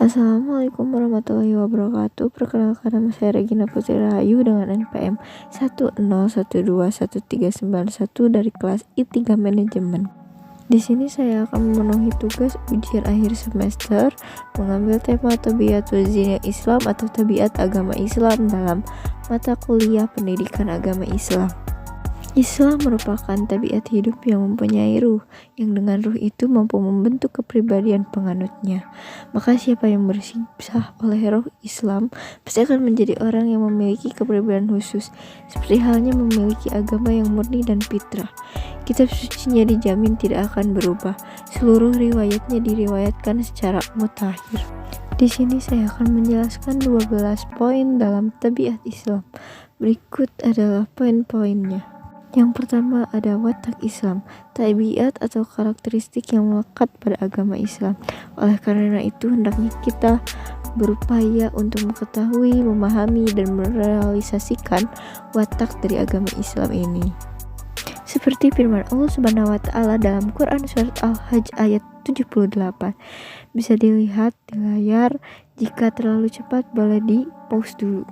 Assalamualaikum warahmatullahi wabarakatuh. Perkenalkan, nama saya Regina Putri Rahayu dengan NPM 101213991 dari kelas I3 Manajemen. Di sini saya akan memenuhi tugas ujian akhir semester mengambil tema Tabiatul Zina Islam atau tabiat agama Islam dalam mata kuliah pendidikan agama Islam. Islam merupakan tabiat hidup yang mempunyai ruh, yang dengan ruh itu mampu membentuk kepribadian penganutnya. Maka siapa yang bersih oleh ruh Islam pasti akan menjadi orang yang memiliki kepribadian khusus, seperti halnya memiliki agama yang murni dan fitrah. Kitab sucinya dijamin tidak akan berubah. Seluruh riwayatnya diriwayatkan secara mutakhir. Di sini saya akan menjelaskan 12 poin dalam tabiat Islam. Berikut adalah poin-poinnya. Yang pertama ada watak Islam, tabiat atau karakteristik yang melekat pada agama Islam. Oleh karena itu hendaknya kita berupaya untuk mengetahui, memahami, dan merealisasikan watak dari agama Islam ini. Seperti firman Allah Subhanahu wa Ta'ala dalam Quran surat Al-Hajj ayat 78. Bisa dilihat di layar, jika terlalu cepat boleh di-pause dulu.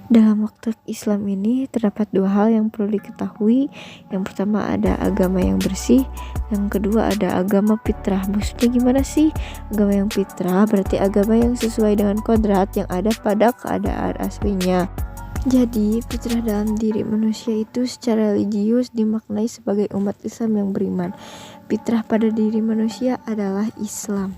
Dalam watak Islam ini terdapat dua hal yang perlu diketahui. Yang pertama ada agama yang bersih, yang kedua ada agama fitrah. Maksudnya gimana sih? Agama yang fitrah berarti agama yang sesuai dengan kodrat yang ada pada keadaan aslinya. Jadi fitrah dalam diri manusia itu secara religius dimaknai sebagai umat Islam yang beriman. Fitrah pada diri manusia adalah Islam.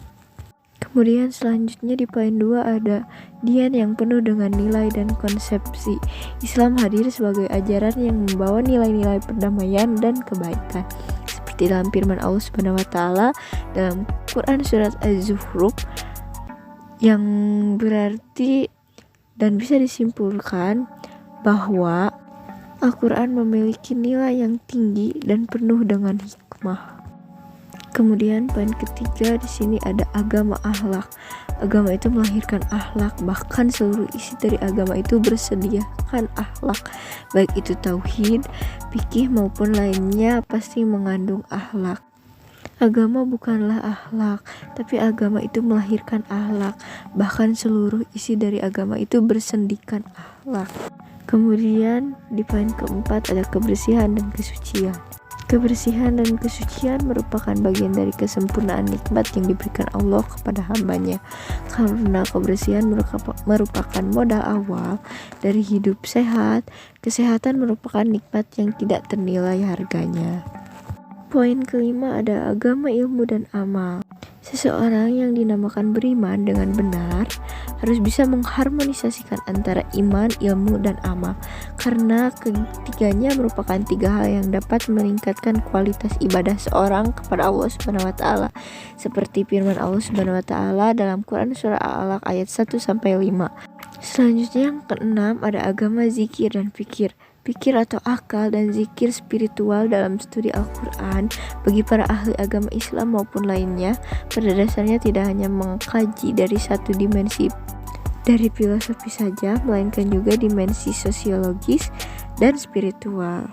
Kemudian selanjutnya di poin 2 ada dian yang penuh dengan nilai dan konsepsi. Islam hadir sebagai ajaran yang membawa nilai-nilai perdamaian dan kebaikan. Seperti dalam firman Allah Subhanahu wa Ta'ala dalam Quran surat Az-Zukhruf, yang berarti dan bisa disimpulkan bahwa Al-Quran memiliki nilai yang tinggi dan penuh dengan hikmah. Kemudian poin ketiga di sini ada agama akhlak. Agama itu melahirkan akhlak, bahkan seluruh isi dari agama itu bersediakan akhlak. Baik itu tauhid, fikih maupun lainnya pasti mengandung akhlak. Agama bukanlah akhlak, tapi agama itu melahirkan akhlak. Bahkan seluruh isi dari agama itu bersendikan akhlak. Kemudian di poin keempat ada kebersihan dan kesucian. Kebersihan dan kesucian merupakan bagian dari kesempurnaan nikmat yang diberikan Allah kepada hambanya. Karena kebersihan merupakan modal awal dari hidup sehat, kesehatan merupakan nikmat yang tidak ternilai harganya. Poin kelima ada agama, ilmu, dan amal. Seseorang yang dinamakan beriman dengan benar harus bisa mengharmonisasikan antara iman, ilmu, dan amal, karena ketiganya merupakan tiga hal yang dapat meningkatkan kualitas ibadah seorang kepada Allah Subhanahu wa Ta'ala. Seperti firman Allah Subhanahu wa Ta'ala dalam Quran surah Al-Alaq ayat 1-5. Selanjutnya yang keenam ada agama, zikir, dan fikir. Pikir atau akal dan zikir spiritual dalam studi Al-Quran bagi para ahli agama Islam maupun lainnya pada dasarnya tidak hanya mengkaji dari satu dimensi dari filosofi saja, melainkan juga dimensi sosiologis dan spiritual.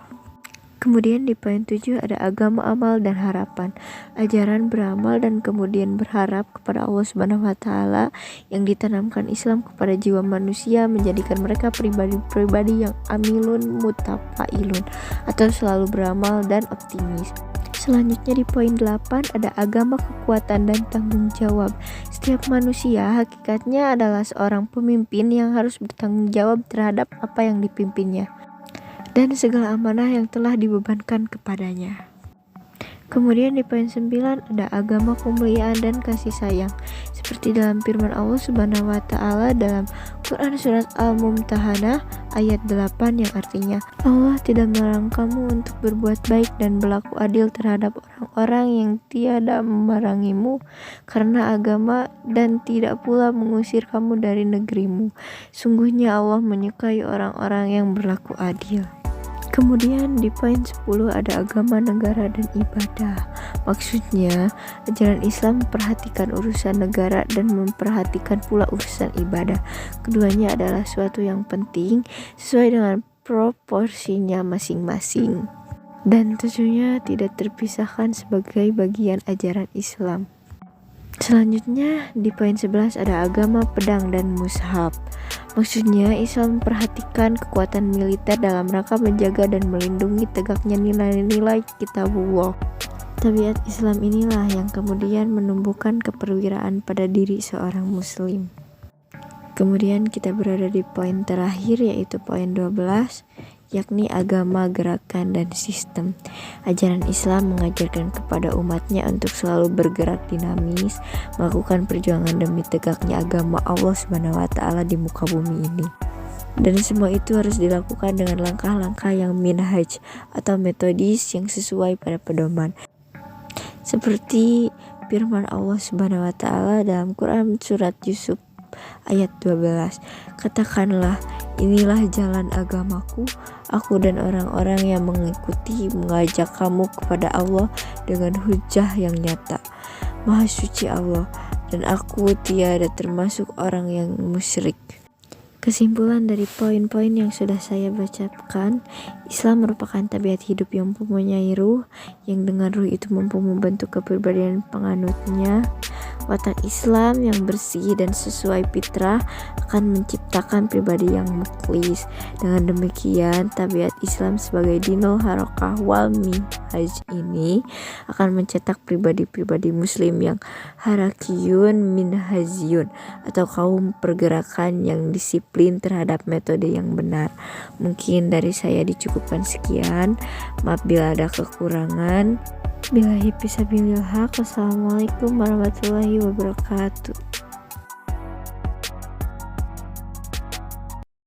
Kemudian di poin 7 ada agama, amal, dan harapan. Ajaran beramal dan kemudian berharap kepada Allah Subhanahu wa Ta'ala yang ditanamkan Islam kepada jiwa manusia menjadikan mereka pribadi-pribadi yang amilun mutafailun atau selalu beramal dan optimis. Selanjutnya di poin 8 ada agama, kekuatan, dan tanggung jawab. Setiap manusia hakikatnya adalah seorang pemimpin yang harus bertanggung jawab terhadap apa yang dipimpinnya dan segala amanah yang telah dibebankan kepadanya. Kemudian di poin 9 ada agama, kemuliaan, dan kasih sayang. Seperti dalam firman Allah Subhanahu wa Ta'ala dalam Quran surat Al-Mumtahanah ayat 8 yang artinya Allah tidak melarang kamu untuk berbuat baik dan berlaku adil terhadap orang-orang yang tiada memerangimu karena agama dan tidak pula mengusir kamu dari negerimu. Sungguhnya Allah menyukai orang-orang yang berlaku adil. Kemudian di poin 10 ada agama, negara, dan ibadah. Maksudnya, ajaran Islam memperhatikan urusan negara dan memperhatikan pula urusan ibadah. Keduanya adalah suatu yang penting sesuai dengan proporsinya masing-masing, dan tentunya tidak terpisahkan sebagai bagian ajaran Islam. Selanjutnya di poin 11 ada agama pedang dan mushaf. Maksudnya Islam memperhatikan kekuatan militer dalam rangka menjaga dan melindungi tegaknya nilai-nilai kitabullah. Tabiat Islam inilah yang kemudian menumbuhkan keperwiraan pada diri seorang muslim. Kemudian kita berada di poin terakhir yaitu poin 12, yakni agama, gerakan, dan sistem. Ajaran Islam mengajarkan kepada umatnya untuk selalu bergerak dinamis, melakukan perjuangan demi tegaknya agama Allah SWT di muka bumi ini. Dan semua itu harus dilakukan dengan langkah-langkah yang minhaj atau metodis yang sesuai pada pedoman. Seperti firman Allah SWT dalam Quran surat Yusuf ayat 12, katakanlah, inilah jalan agamaku, aku dan orang-orang yang mengajak kamu kepada Allah dengan hujah yang nyata. Maha suci Allah, dan aku tiada termasuk orang yang musyrik. Kesimpulan dari poin-poin yang sudah saya bacakan, Islam merupakan tabiat hidup yang mempunyai ruh, yang dengan ruh itu mampu membentuk kepribadian penganutnya. Watak Islam yang bersih dan sesuai fitrah akan menciptakan pribadi yang mukhlis. Dengan demikian, tabiat Islam sebagai dinul harokah wal minhaj ini akan mencetak pribadi-pribadi muslim yang harakiyun minhajiyun, atau kaum pergerakan yang disiplin terhadap metode yang benar. Mungkin dari saya dicukupkan sekian. Maaf bila ada kekurangan. Billahi fisabilillah. Wassalamualaikum warahmatullahi wabarakatuh.